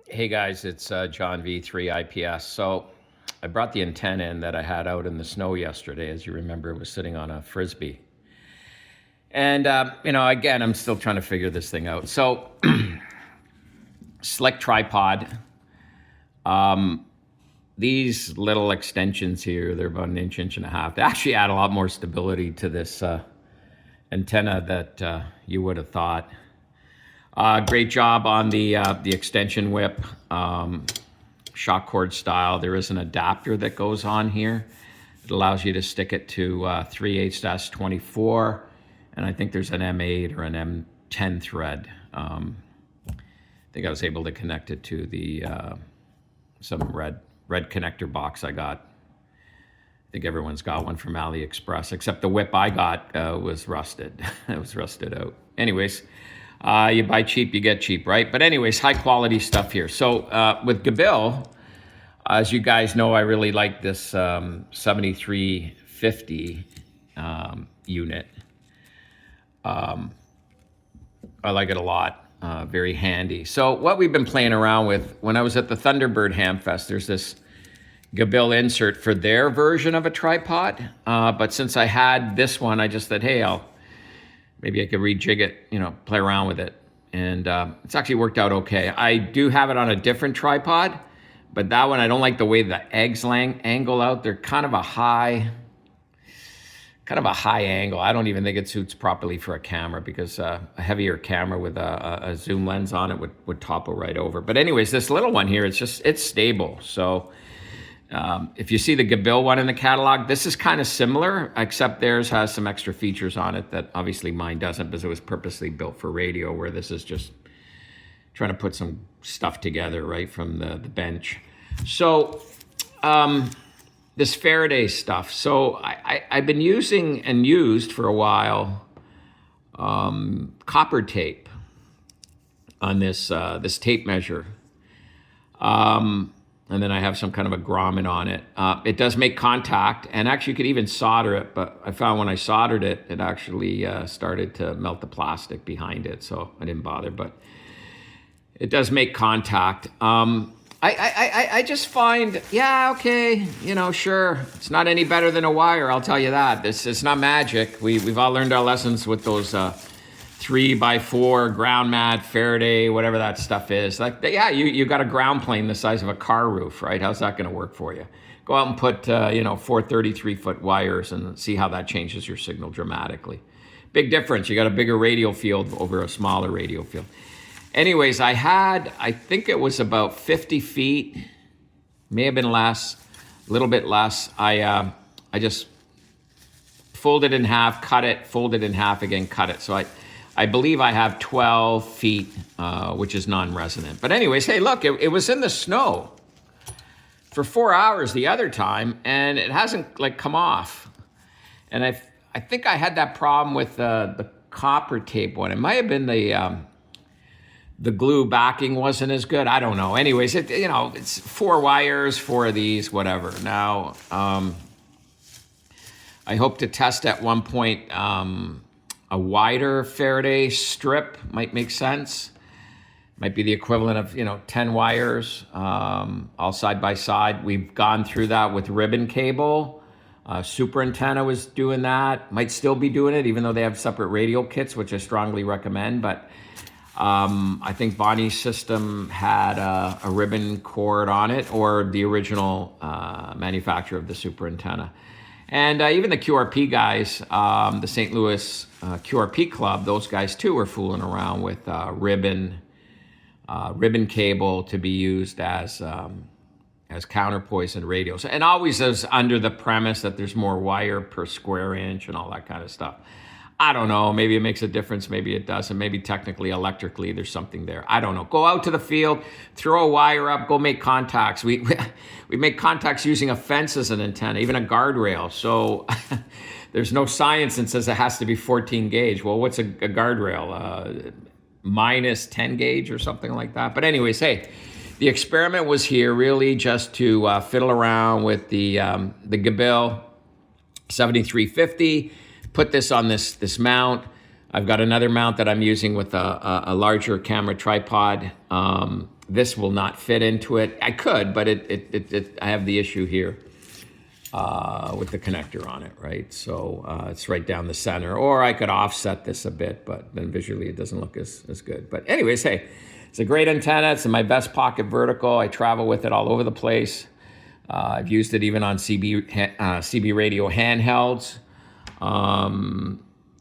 Hey guys, it's John V3 IPS. So I brought the antenna in that I had out in the snow yesterday. As you remember, it was sitting on a Frisbee. And, again, I'm still trying to figure this thing out. So, slick tripod. These little extensions here, they're about an inch, inch and a half. They actually add a lot more stability to this antenna that you would have thought. Great job on the extension whip, shock cord style. There is an adapter that goes on here. It allows you to stick it to 3/8-24, and I think there's an M8 or an M10 thread. I think I was able to connect it to the some red connector box I got. I think everyone's got one from AliExpress, except the whip I got was rusted. It was rusted out. Anyways. You buy cheap, you get cheap, right? But anyways, high quality stuff here. So with GABIL, as you guys know, I really like this 7350 unit. I like it a lot. Very handy. So what we've been playing around with, when I was at the Thunderbird Hamfest, there's this GABIL insert for their version of a tripod. But since I had this one, I just said, hey, maybe I could rejig it, play around with it. And it's actually worked out okay. I do have it on a different tripod, but that one, I don't like the way the eggs angle out. They're kind of a high angle. I don't even think it suits properly for a camera because a heavier camera with a zoom lens on it would topple right over. But anyways, this little one here, it's stable. So if you see the GABIL one in the catalog, this is kind of similar, except theirs has some extra features on it that obviously mine doesn't because it was purposely built for radio, where this is just trying to put some stuff together right from the bench. So this Faraday stuff. So I've been using and used for a while copper tape on this tape measure. And then I have some kind of a grommet on it. It does make contact, and actually you could even solder it, but I found when I soldered it, it actually started to melt the plastic behind it, so I didn't bother, but it does make contact. I just find, okay, sure, it's not any better than a wire, I'll tell you that. It's not magic. We've all learned our lessons with those 3x4 ground mat, Faraday, whatever that stuff is. You got a ground plane the size of a car roof, right? How's that going to work for you? Go out and put, 4 33-foot wires and see how that changes your signal dramatically. Big difference. You got a bigger radial field over a smaller radial field. Anyways, I think it was about 50 feet, may have been less, a little bit less. I just folded in half, cut it, folded in half again, cut it. So I believe I have 12 feet, which is non-resonant. But anyways, hey, look, it was in the snow for 4 hours the other time, and it hasn't come off. And I think I had that problem with the copper tape one. It might have been the glue backing wasn't as good. I don't know. Anyways, it's 4 wires, 4 of these, whatever. Now, I hope to test at one point a wider Faraday strip might make sense. Might be the equivalent of 10 wires all side by side. We've gone through that with ribbon cable. Super Antenna was doing that. Might still be doing it, even though they have separate radial kits, which I strongly recommend. But I think Bonnie's system had a ribbon cord on it, or the original manufacturer of the Super Antenna. And even the QRP guys, the St. Louis QRP Club, those guys too were fooling around with ribbon cable to be used as counterpoise and radios. And always is under the premise that there's more wire per square inch and all that kind of stuff. I don't know. Maybe it makes a difference. Maybe it doesn't. Maybe technically, electrically, there's something there. I don't know. Go out to the field, throw a wire up, go make contacts. We make contacts using a fence as an antenna, even a guardrail. So there's no science that says it has to be 14 gauge. Well, what's a guardrail? Minus 10 gauge or something like that. But anyways, hey, the experiment was here really just to fiddle around with the GABIL 7350. Put this on this mount. I've got another mount that I'm using with a larger camera tripod. This will not fit into it. I could, but I have the issue here with the connector on it, right? So it's right down the center. Or I could offset this a bit, but then visually it doesn't look as good. But anyways, hey, it's a great antenna. It's in my vest pocket vertical. I travel with it all over the place. I've used it even on CB radio handhelds.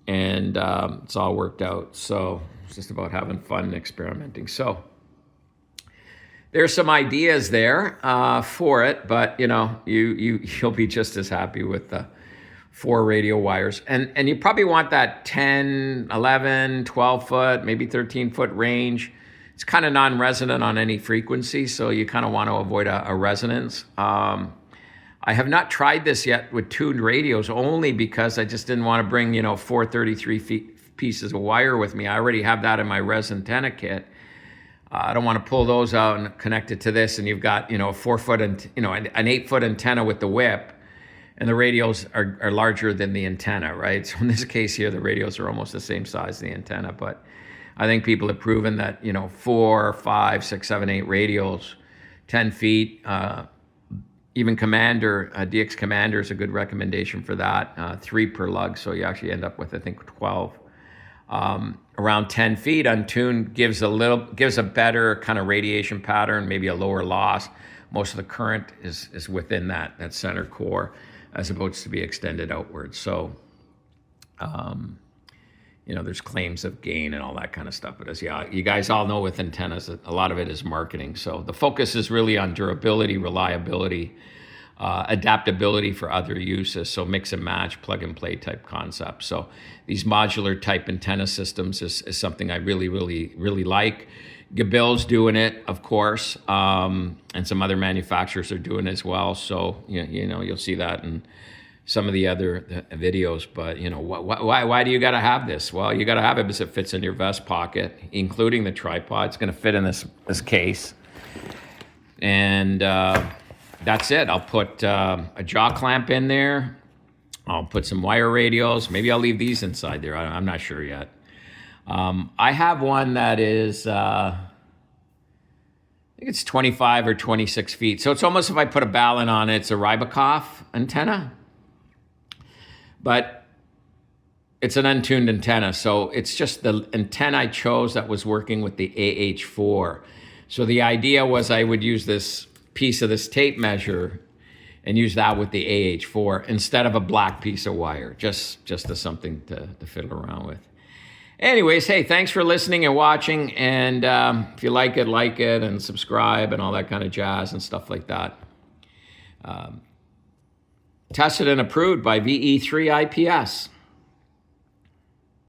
It's all worked out. So it's just about having fun and experimenting. So there's some ideas there for it, but you'll be just as happy with the 4 radio wires. And you probably want that 10, 11, 12 foot, maybe 13 foot range. It's kind of non-resonant on any frequency, so you kind of want to avoid a resonance. I have not tried this yet with tuned radios, only because I just didn't want to bring 433 pieces of wire with me. I already have that in my res antenna kit. I don't want to pull those out and connect it to this, and you've got a 4 foot and an 8 foot antenna with the whip, and the radios are larger than the antenna, right? So in this case here, the radios are almost the same size as the antenna, but I think people have proven that 4, 5, 6, 7, 8 radios, 10 feet, even Commander, DX Commander is a good recommendation for that. 3 per lug, so you actually end up with I think 12. Around 10 feet untuned gives a better kind of radiation pattern, maybe a lower loss. Most of the current is within that center core, as opposed to be extended outwards. So, there's claims of gain and all that kind of stuff. But you guys all know with antennas, a lot of it is marketing. So the focus is really on durability, reliability, adaptability for other uses. So mix and match, plug and play type concepts. So these modular type antenna systems is something I really, really, really like. GABIL's doing it, of course, and some other manufacturers are doing it as well. So you'll see that in some of the other videos. But why do you got to have this? Well, you got to have it because it fits in your vest pocket, including the tripod. It's going to fit in this case, and that's it. I'll put a jaw clamp in there. I'll put some wire radials. Maybe I'll leave these inside there. I'm not sure yet. I have one that is, I think it's 25 or 26 feet. So it's almost, if I put a balun on it, it's a Rybakov antenna. But it's an untuned antenna. So it's just the antenna I chose that was working with the AH4. So the idea was I would use this piece of this tape measure and use that with the AH4 instead of a black piece of wire, just as something to fiddle around with. Anyways, hey, thanks for listening and watching. And if you like it, and subscribe and all that kind of jazz and stuff like that. Tested and approved by VE3 IPS.